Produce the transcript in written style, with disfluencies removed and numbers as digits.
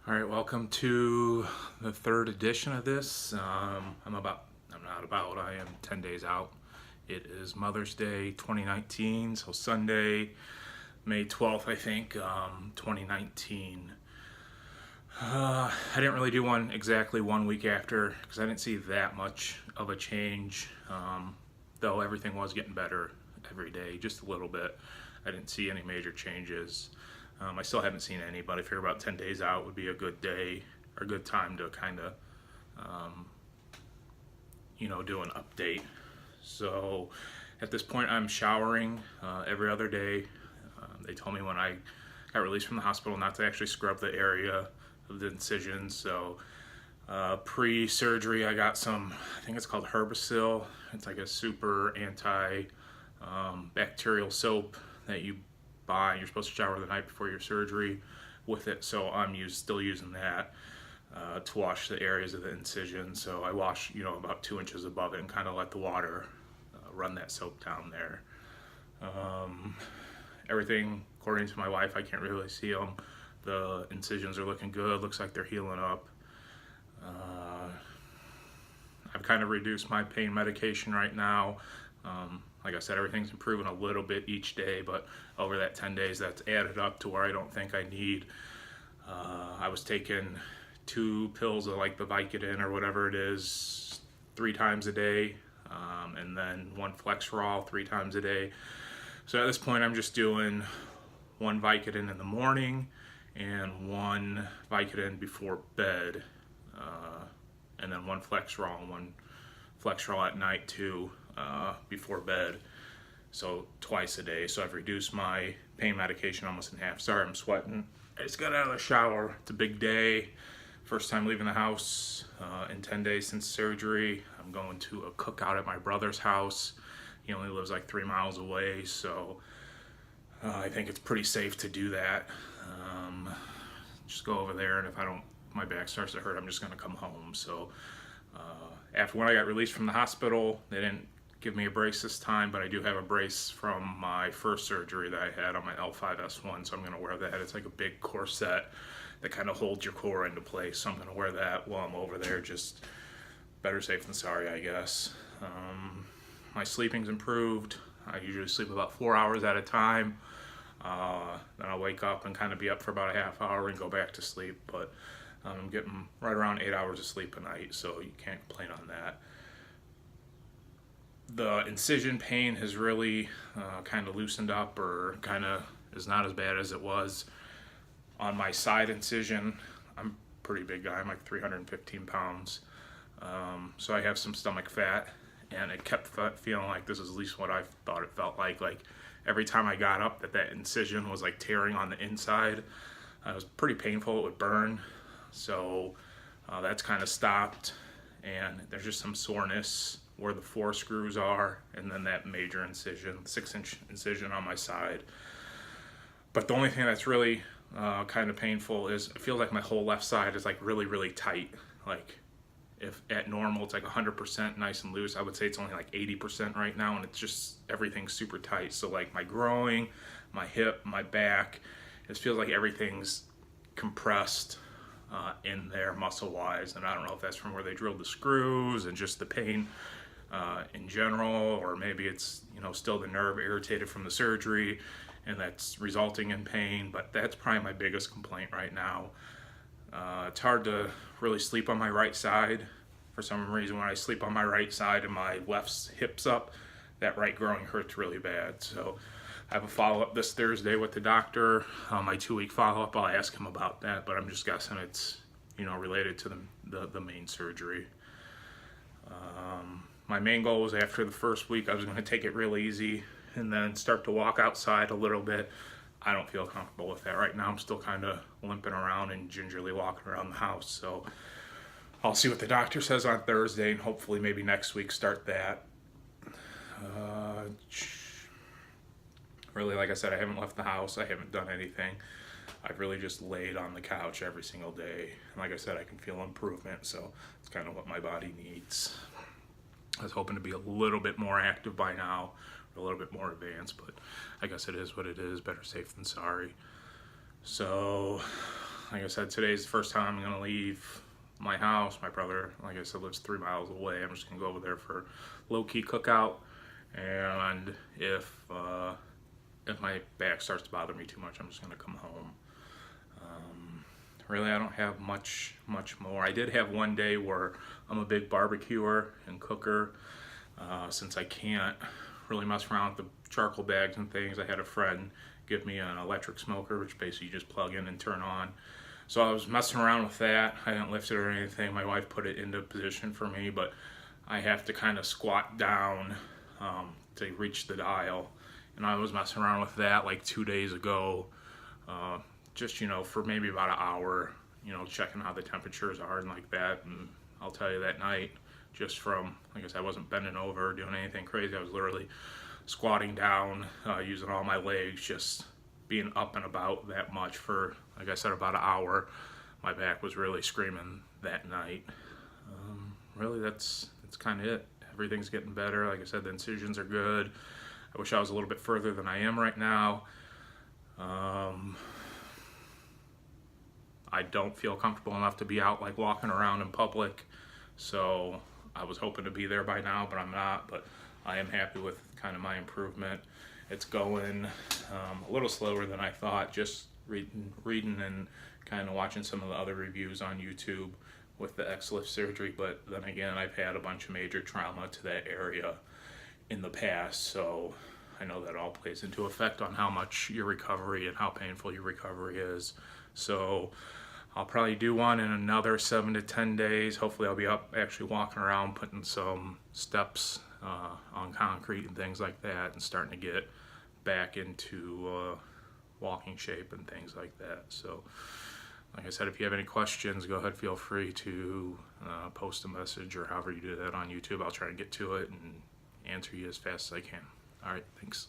All right, welcome to the third edition of this. I am 10 days out. It is Mother's Day 2019, so Sunday, May 12th, I think, 2019. I didn't really do one exactly 1 week after because I didn't see that much of a change, though everything was getting better every day, just a little bit. I didn't see any major changes. I still haven't seen any, but I figure about 10 days out would be a good day or a good time to kind of, do an update. So at this point, I'm showering every other day. They told me when I got released from the hospital not to actually scrub the area of the incisions. So pre-surgery, I got some, I think it's called Herbicil. It's like a super anti-bacterial soap that you buy. You're supposed to shower the night before your surgery with it, so I'm still using that to wash the areas of the incision. So I wash, about 2 inches above it and kind of let the water run that soap down there. Everything, according to my wife, I can't really see them. The incisions are looking good. Looks like they're healing up. I've kind of reduced my pain medication right now. Like I said, everything's improving a little bit each day, but over that 10 days, that's added up to where I don't think I need. I was taking 2 pills of like the Vicodin or whatever it is 3 times a day, and then 1 Flexerol 3 times a day. So at this point, I'm just doing 1 Vicodin in the morning and 1 Vicodin before bed, and then 1 Flexerol and 1 Flexerol at night too. Before bed, so twice a day. So I've reduced my pain medication almost in half. Sorry, I'm sweating. I just got out of the shower. It's a big day. First time leaving the house in 10 days since surgery. I'm going to a cookout at my brother's house. He only lives like 3 miles away, so I think it's pretty safe to do that. Just go over there, and if my back starts to hurt, I'm just gonna come home. So after when I got released from the hospital, they didn't give me a brace this time, but I do have a brace from my first surgery that I had on my L5-S1, so I'm going to wear that. It's like a big corset that kind of holds your core into place, so I'm going to wear that while I'm over there. Just better safe than sorry, I guess. My sleeping's improved. I usually sleep about 4 hours at a time. Then I'll wake up and kind of be up for about a half hour and go back to sleep, but I'm getting right around 8 hours of sleep a night, so you can't complain on that. The incision pain has really kind of loosened up, or kind of is not as bad as it was on my side incision. I'm a pretty big guy. I'm like 315 pounds. So I have some stomach fat, and it kept feeling like this is at least what I thought it felt like. Like every time I got up, that incision was like tearing on the inside. It was pretty painful. It would burn. So that's kind of stopped, and there's just some soreness where the 4 screws are, and then that major incision, 6-inch incision on my side. But the only thing that's really kind of painful is it feels like my whole left side is like really, really tight. Like if at normal it's like 100% nice and loose, I would say it's only like 80% right now, and it's just everything's super tight. So like my groin, my hip, my back, it feels like everything's compressed in there muscle-wise, and I don't know if that's from where they drilled the screws and just the pain in general, or maybe it's still the nerve irritated from the surgery and that's resulting in pain. But that's probably my biggest complaint right now. It's hard to really sleep on my right side. For some reason, when I sleep on my right side and my left hip's up, that right groin hurts really bad. So I have a follow-up this Thursday with the doctor. My 2-week follow-up, I'll ask him about that, but I'm just guessing it's related to the main surgery. My main goal was after the first week, I was going to take it real easy and then start to walk outside a little bit. I don't feel comfortable with that right now. I'm still kind of limping around and gingerly walking around the house. So I'll see what the doctor says on Thursday, and hopefully maybe next week start that. Really, like I said, I haven't left the house. I haven't done anything. I've really just laid on the couch every single day. And like I said, I can feel improvement, so it's kind of what my body needs. I was hoping to be a little bit more active by now, or a little bit more advanced, but I guess it is what it is. Better safe than sorry. So like I said, today's the first time I'm gonna leave my house. My brother, like I said, lives 3 miles away. I'm just gonna go over there for low-key cookout, and if my back starts to bother me too much, I'm just gonna come home. Really, I don't have much more. I did have one day where I'm a big barbecuer and cooker. Since I can't really mess around with the charcoal bags and things, I had a friend give me an electric smoker, which basically you just plug in and turn on. So I was messing around with that. I didn't lift it or anything. My wife put it into position for me, but I have to kind of squat down to reach the dial. And I was messing around with that like 2 days ago, just, for maybe about an hour, checking how the temperatures are and like that. And I'll tell you, that night, just from, like I said, I wasn't bending over or doing anything crazy. I was literally squatting down, using all my legs, just being up and about that much for, like I said, about an hour. My back was really screaming that night. Really, that's kind of it. Everything's getting better. Like I said, the incisions are good. I wish I was a little bit further than I am right now. I don't feel comfortable enough to be out like walking around in public, so I was hoping to be there by now, but I'm not. But I am happy with kind of my improvement. It's going a little slower than I thought, just reading and kind of watching some of the other reviews on YouTube with the XLIF surgery. But then again, I've had a bunch of major trauma to that area in the past, so I know that all plays into effect on how much your recovery and how painful your recovery is. So I'll probably do one in another 7 to 10 days. Hopefully I'll be up actually walking around, putting some steps on concrete and things like that, and starting to get back into walking shape and things like that. So like I said, if you have any questions, go ahead, feel free to post a message or however you do that on YouTube. I'll try to get to it and answer you as fast as I can. All right, thanks.